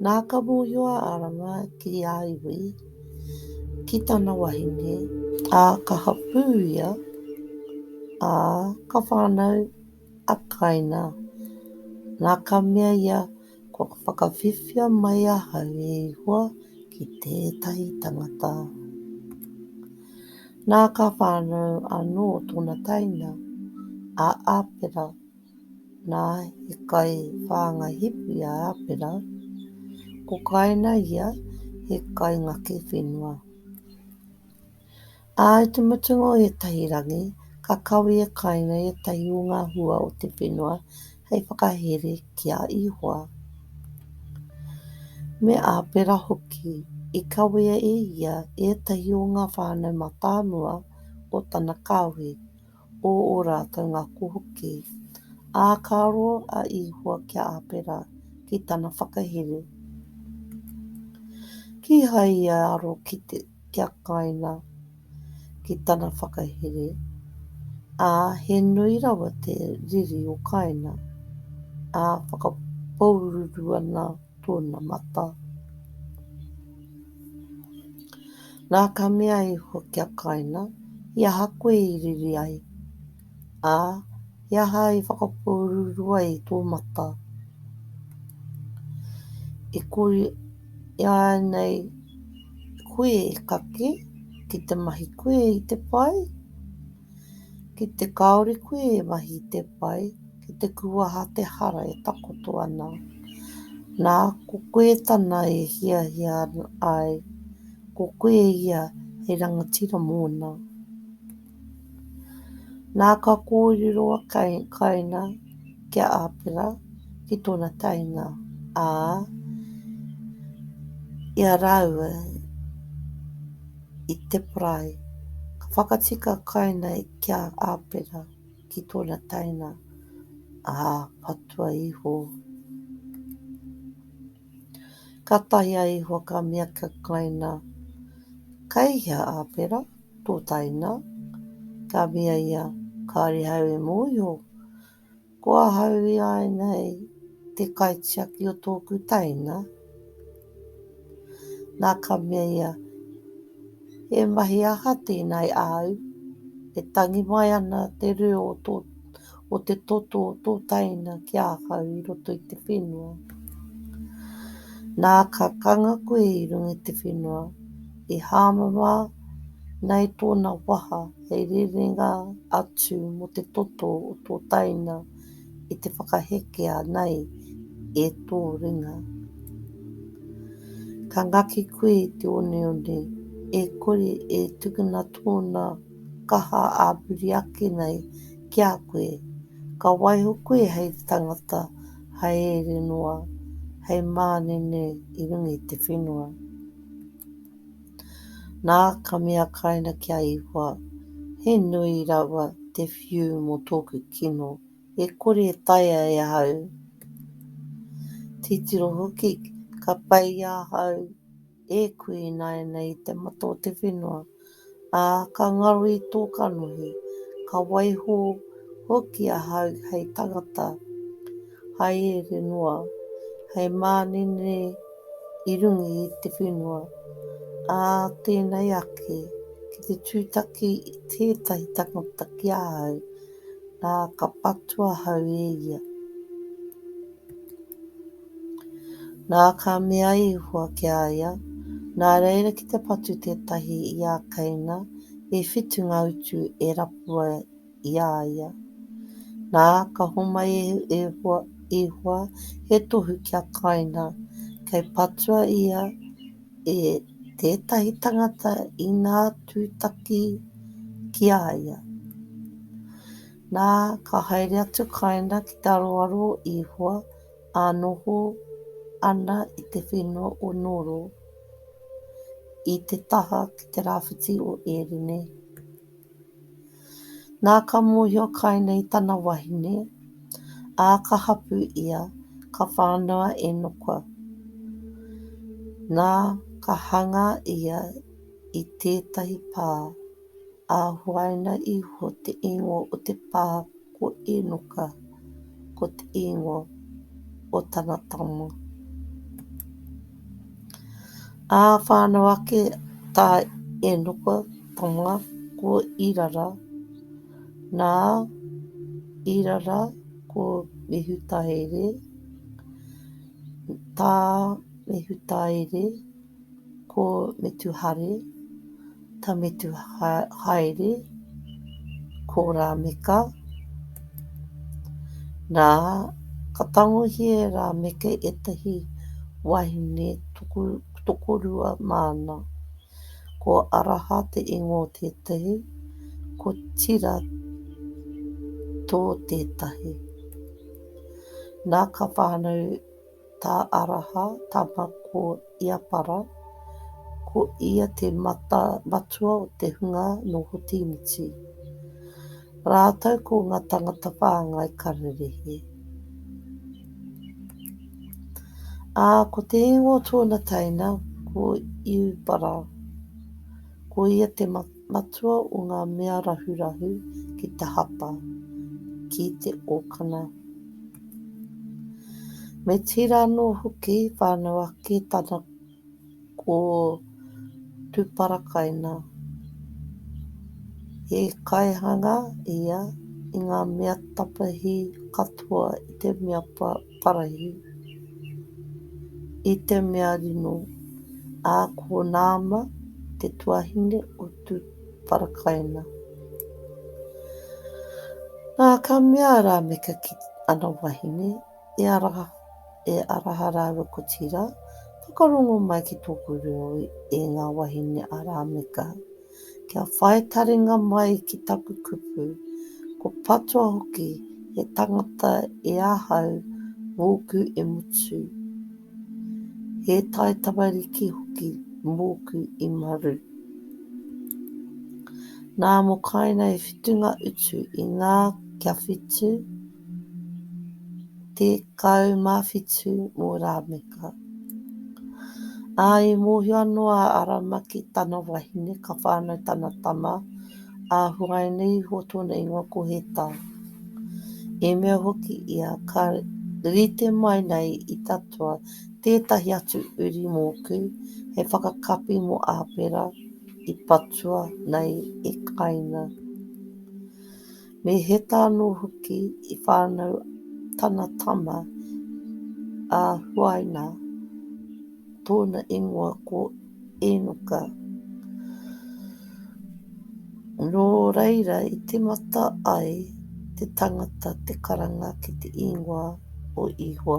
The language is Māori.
Nā ka mōhio a arama ki a iwi, ki tana wahine, a ka hapū ia, a ka whānau a kaina. Nā ka mea ia, ko ka whakawhiwhia mai a hau e ihua ki tētahi tangata. Nā ka whānau anō tōna taina, a āpera, nā he kai whāngahipi a āpera, ko kaina ia he kai ngake whenua. A te mutunga o etahi rangi, ka kawi e kaina e tahi o ngā hua o te whenua hei whakahere ki a ihua. Me āpera hoki, I kawea e ia e tahi o ngā whānau matāmua o tana kawe o rātou ngā kuhoki. A ka roa a ihua kia āpera ki tana whakahere. Ki hai ia aro kia kaina ki tana whakahere, a he nui rawa te riri o kaina, a whakapoururu ana tōna mata. Nā ka mea ihua kia kaina, ia ha koe I riri ai, a ia ha I whakapoururu ai tō mata. E kore ia nei koe e kake, ki te mahi koe I te pai, ki te kaore koe e mahi I te pai, ki te kuaha te hara e takoto ana. Nā ko koe tana e hiahia ai, ko koe ia he rangatira mōna. Nā ka kōrero a kaina kia āpera ki tōna tainga, a ia raua I te prae. Ka whakatika kaina kia āpera ki tōna taina, a patua iho. Ka tahi a iho ka mea ka kaina, kai hea āpera tō taina, ka mea ia kāre hau e mōhio, kua hau I ai nei te kaitiaki o tōku taina. Nā ka mea ia, he mahi aha tēnei au, e tangi mai ana te reo o te toto o tō taina ki a hau I roto I te whenua. Nā ka kanga koe I runga I te whenua, I hāmama nei tōna waha hei rerenga atu mo te toto o tō taina I te whakahekea nei e tō ringa. Ka ngaki koe I te oneone, e kore e tukuna tōna kaha āpuri ake nei ki a koe, ka waiho koe hei tangata haere noa, hei mānene I runga I te whenua. Nā ka mea kaina kia ihua, he nui rawa te whiu mo tōku kino, e kore e taea e hau. Titiro hoki ka pai a hau e koe nei te mata o te whenua, a ka ngaro I tō kanohi, ka waiho hoki a hau hei tangata haere noa, hei mānene I runga I te whenua, a tēnei ake ki te tūtaki I tētahi tangata ki a hau, nā ka patua hau e ia. Nā ka mea ihua ki a ia, nā reira ki te patu tētahi I a kaina, e whitu ngā utu e rapua I a ia. Nā ka homa ihua he tohu ki a kaina, kei patua ia e tētahi tangata I ngā tūtaki ki a ia. Nā ka haere atu kaina ki te aroaro ihua, a noho ana I te whenua o Noro, I te taha ki te rāwhiti o Erene. Nā ka mōhio kaina I tana wahine, a ka hapu ia, ka whānau e noka. Nā ka hanga ia I tētahi pā, a hoaina iho te ingo o te pā ko e noka, ko te ingo o tana tama. whānau ake tā e noka tonga ko irara. Nā irara ko mehutaere. Tā mehutaere ko metuhare. Tā metuhaere ko rāmeka. Nā ka tangohi e rāmeka etahi wahine tokorua mana. Ko araha te ingo tētahi, ko tira tō tētahi. Nā ka whānau tā araha, tama ko iapara, ko ia te matua o te hunga no Hotimiti. Rātau ko ngā tangata whāngai kararehe. Ko te ingo tōna taina, ko iupara. Ko ia te matua o ngā mea rahurahu ki te hapa, ki te okana. Me tira anō hoki whānau ake tana ko tūparakaina. E kaihanga ia i ngā mea tapahi katoa i te mea parahi, i te mea rino, ko nāma te tuahine o tūparakaina. Nā ka mea rāmeka ki ana wahine, e araha rāua ko tira, whakarongo mai ki tōku reo e ngā wahine a rāmeka. Kia whai taringa mai ki taku kupu, ko patua hoki he tangata e ahau mōku e mutu. He tai tamariki hoki mōku i maru. Nā mokaina e whitunga utu i ngā kia whitu, te kaumawhitu mō rāmeka. I mōhio anō a aramaki tana wahine ka whānau tana tama, huai nei ho tōna ingoa ko he tā. E mea hoki ia ka rite mai nei i tatua tētahi atu uri mōku, he whakakapi mō āpera i patua nei e kaina. Me heta anō hoki i whānau tana tama huaina tōna ingoa ko enoka. Nō reira i te mata ai te tangata te karanga ki te ingoa o ihoa.